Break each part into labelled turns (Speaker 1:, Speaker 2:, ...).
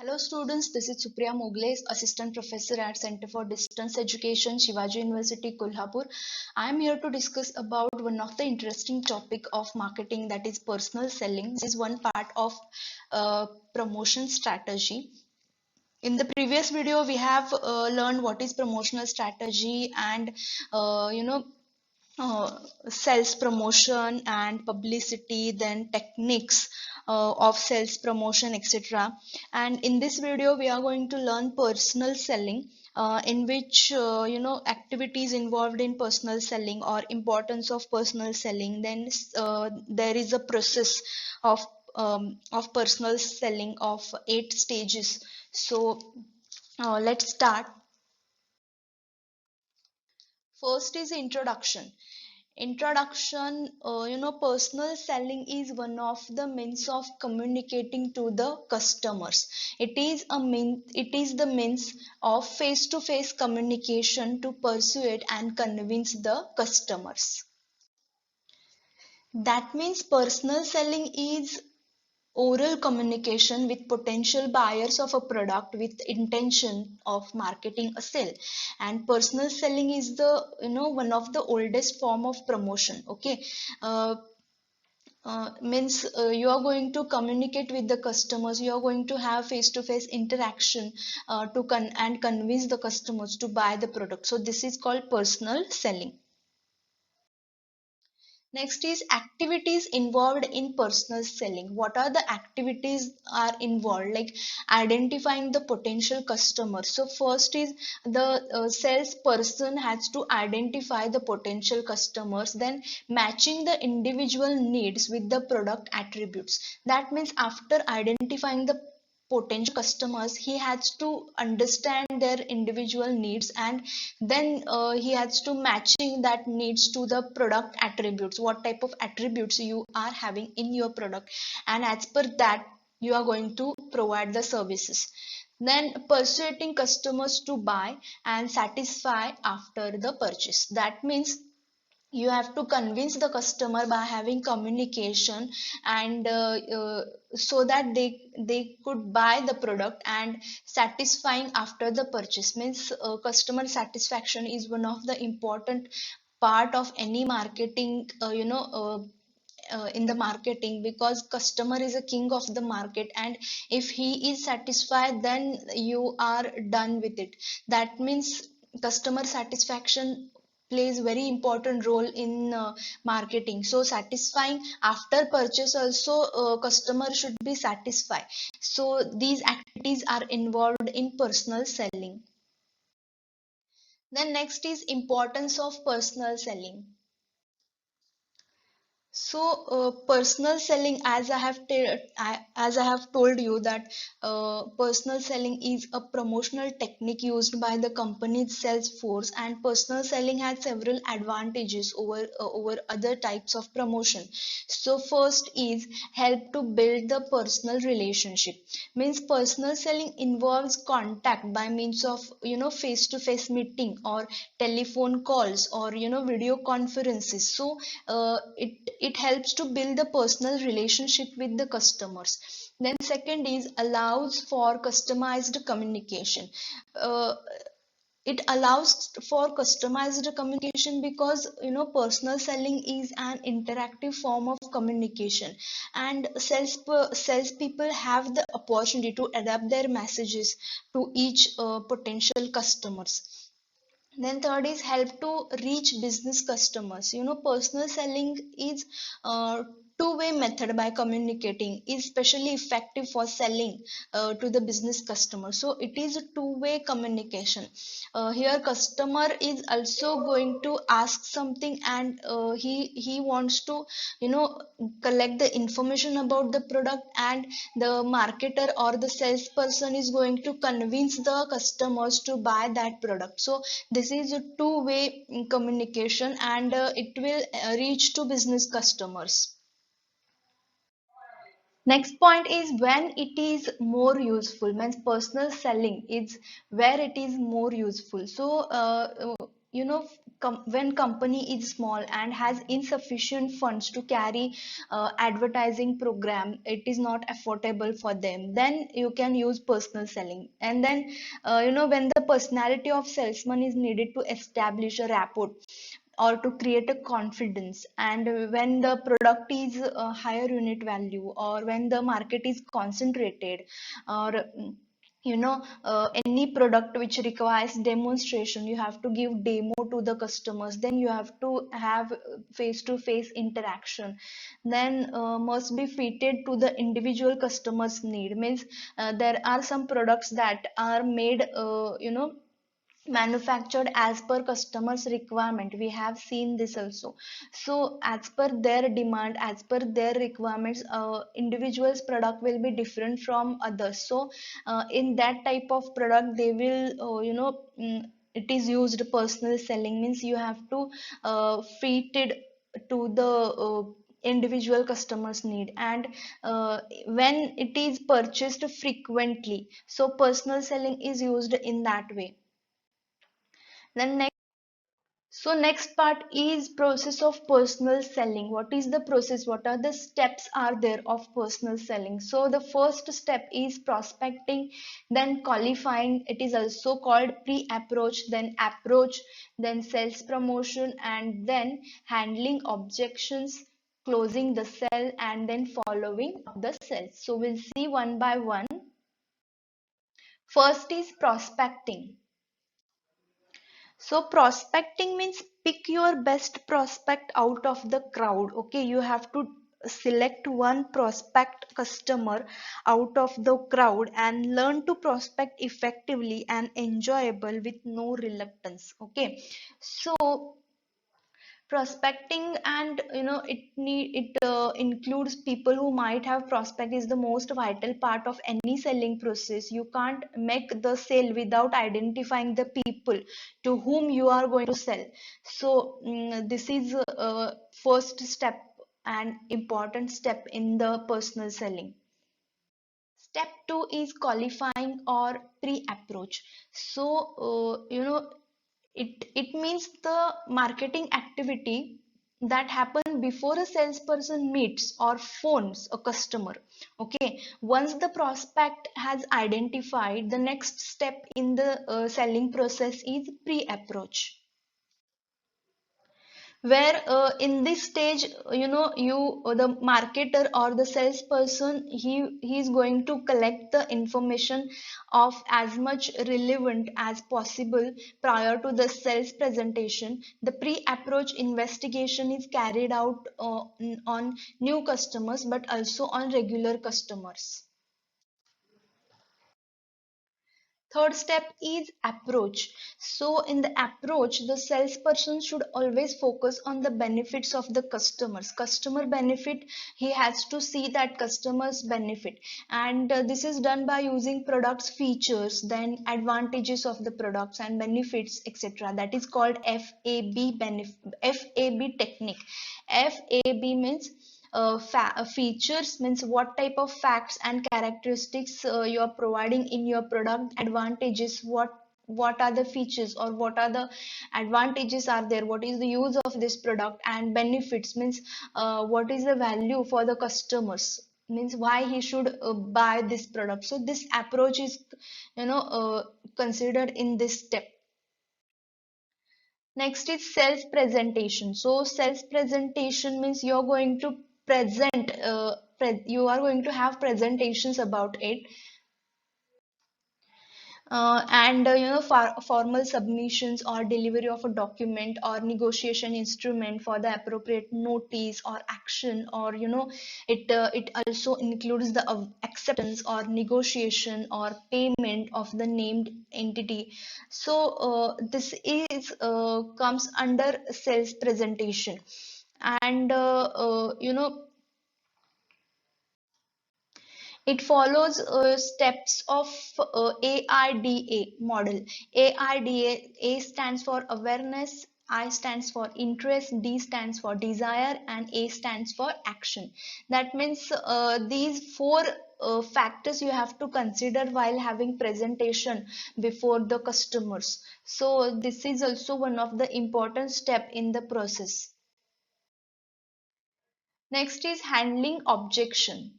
Speaker 1: Hello students, this is Supriya Mogle, Assistant Professor at Center for Distance Education, Shivaji University, Kolhapur. I am here to discuss about one of the interesting topic of marketing, that is personal selling. This is one part of promotion strategy. In the previous video, we have learned what is promotional strategy and uh, you know uh, sales promotion and publicity, then techniques of sales promotion, etc. And in this video we are going to learn personal selling, in which activities involved in personal selling or importance of personal selling. Then there is a process of personal selling of 8 stages. So let's start. First is introduction. Personal selling is one of the means of communicating to the customers. It is the means of face to face communication to persuade and convince the customers. That means personal selling is oral communication with potential buyers of a product with intention of marketing a sale. And personal selling is the one of the oldest form of promotion. Okay. Means you are going to communicate with the customers, you are going to have face to face interaction and convince the customers to buy the product. So this is called personal selling. Next is activities involved in personal selling. What are the activities are involved? Like identifying the potential customer. So first is the salesperson has to identify the potential customers, then matching the individual needs with the product attributes. That means after identifying the potential customers, he has to understand their individual needs, and then he has to matching that needs to the product attributes, what type of attributes you are having in your product, and as per that you are going to provide the services. Then persuading customers to buy and satisfy after the purchase. That means you have to convince the customer by having communication, and so that they could buy the product and satisfying after the purchase. Means customer satisfaction is one of the important part of any marketing, in the marketing, because customer is a king of the market, and if he is satisfied then you are done with it. That means customer satisfaction plays very important role in marketing. So satisfying after purchase also, customer should be satisfied. So these activities are involved in personal selling. Then next is importance of personal selling. So personal selling, as I have told you that personal selling is a promotional technique used by the company's sales force, and personal selling has several advantages over other types of promotion. So first is help to build the personal relationship. Means personal selling involves contact by means of face to face meeting or telephone calls or video conferences. So it helps to build a personal relationship with the customers. Then second is allows for customized communication. uh, it allows for customized communication because personal selling is an interactive form of communication, and salespeople have the opportunity to adapt their messages to each potential customers. Then third is help to reach business customers. Personal selling is two-way method by communicating is especially effective for selling to the business customer. So it is a two-way communication. Here customer is also going to ask something, and he wants to you know collect the information about the product, and the marketer or the salesperson is going to convince the customers to buy that product. So this is a two-way communication, and it will reach to business customers. Next point is when it is more useful. Means personal selling is where it is more useful. So when company is small and has insufficient funds to carry advertising program, it is not affordable for them, then you can use personal selling. And then when the personality of salesman is needed to establish a rapport or to create a confidence, and when the product is a higher unit value, or when the market is concentrated, or any product which requires demonstration, you have to give demo to the customers, then you have to have face to face interaction, then must be fitted to the individual customer's need. Means there are some products that are made manufactured as per customers requirement. We have seen this also. So as per their demand, as per their requirements, individuals product will be different from others. So in that type of product they will it is used personal selling. Means you have to fit it to the individual customers need, and when it is purchased frequently, so personal selling is used in that way. Then next part is process of personal selling. What is the process? What are the steps are there of personal selling? So the first step is prospecting, then qualifying. It is also called pre-approach, then approach, then sales promotion, and then handling objections, closing the sale, and then following up the sales. So we'll see one by one. First is prospecting. So prospecting means pick your best prospect out of the crowd. Okay, you have to select one prospect customer out of the crowd and learn to prospect effectively and enjoyable with no reluctance. Okay, so prospecting, and it includes people who might have prospect, is the most vital part of any selling process. You can't make the sale without identifying the people to whom you are going to sell. So this is first step and important step in the personal selling. Step two is qualifying or pre-approach. So it means the marketing activity that happen before a salesperson meets or phones a customer. Okay, once the prospect has identified, the next step in the selling process is pre-approach, where in this stage the marketer or the salesperson, he is going to collect the information of as much relevant as possible prior to the sales presentation. The pre-approach investigation is carried out on new customers but also on regular customers. Third step is approach. So in the approach, the salesperson should always focus on the benefits of the customers. Customer benefit, he has to see that customers benefit. And this is done by using products features, then advantages of the products and benefits, etc. That is called FAB FAB technique. FAB means features, means what type of facts and characteristics you are providing in your product. Advantages, what are the features or what are the advantages are there, what is the use of this product. And benefits means what is the value for the customers, means why he should buy this product. So this approach is considered in this step. Next is self presentation. So self presentation means you're going to present, you are going to have presentations about it. And formal submissions or delivery of a document or negotiation instrument for the appropriate notice or action, or it also includes the acceptance or negotiation or payment of the named entity. So this is comes under sales presentation. And it follows steps of AIDA model. AIDA, A stands for awareness, I stands for interest, D stands for desire, and A stands for action. That means these four factors you have to consider while having presentation before the customers. So this is also one of the important step in the process. Next is handling objection.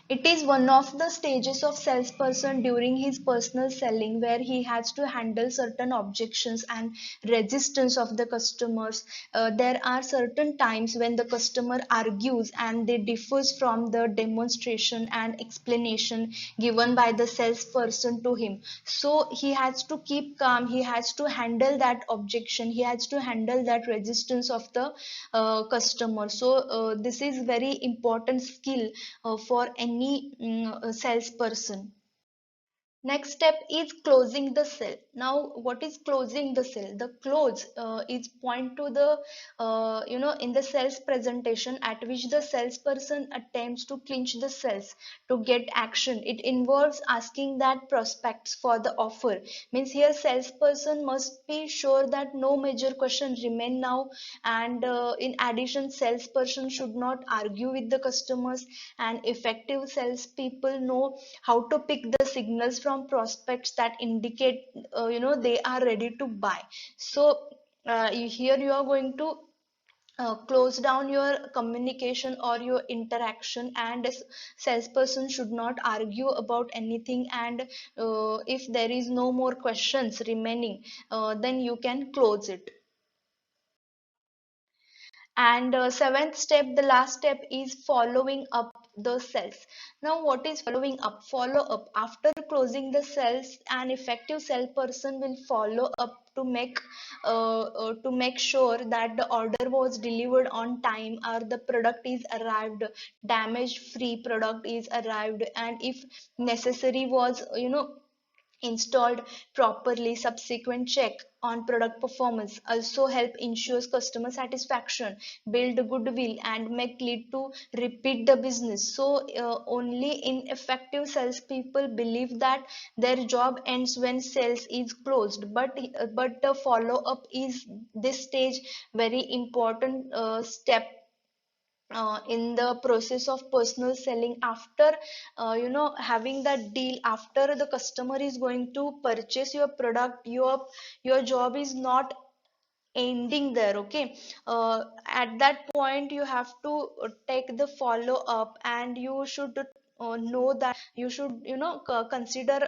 Speaker 1: It is one of the stages of salesperson during his personal selling where he has to handle certain objections and resistance of the customers. There are certain times when the customer argues and they differs from the demonstration and explanation given by the salesperson to him. So he has to keep calm. He has to handle that objection. He has to handle that resistance of the customer. So this is very important skill for any salesperson. Next step is closing the sale. Now, what is closing the sale? The close is point to the in the sales presentation at which the salesperson attempts to clinch the sales to get action. It involves asking that prospects for the offer. Means here salesperson must be sure that no major questions remain now, and in addition, salesperson should not argue with the customers, and effective salespeople know how to pick the signals from prospects that indicate they are ready to buy. So here you are going to close down your communication or your interaction, and a salesperson should not argue about anything, and if there is no more questions remaining, then you can close it. And seventh step, the last step, is following up the cells. Now what is following up? Follow up after closing the cells. An effective salesperson will follow up to make sure that the order was delivered on time, or the product is arrived, damage free product is arrived, and if necessary was installed properly. Subsequent check on product performance also help ensures customer satisfaction, build goodwill, and make lead to repeat the business. So only ineffective salespeople believe that their job ends when sales is closed, but the follow up is this stage very important step in the process of personal selling. After having that deal, after the customer is going to purchase your product, your job is not ending there. Okay, at that point you have to take the follow up, and you should know that you should consider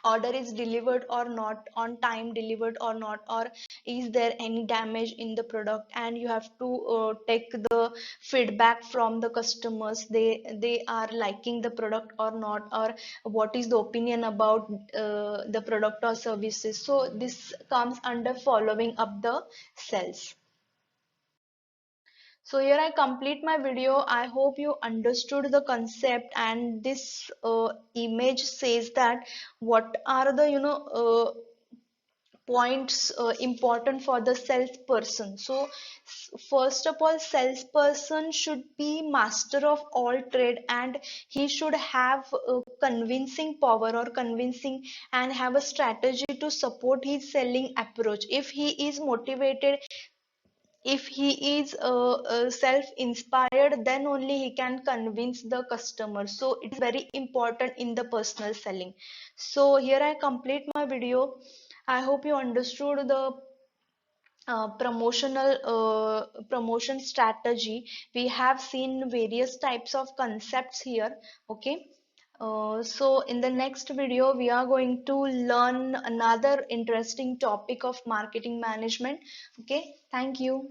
Speaker 1: order is delivered or not, on time delivered or not, or is there any damage in the product, and you have to take the feedback from the customers. They are liking the product or not, or what is the opinion about the product or services. So this comes under following up the sales. So here I complete my video. I hope you understood the concept, and this image says that what are the points important for the salesperson. So first of all, salesperson should be master of all trade, and he should have convincing power or convincing, and have a strategy to support his selling approach. If he is motivated, if he is self inspired, then only he can convince the customer. So it is very important in the personal selling. So here I complete my video. I hope you understood the promotion strategy. We have seen various types of concepts here. Okay, so in the next video we are going to learn another interesting topic of marketing management. Okay, thank you.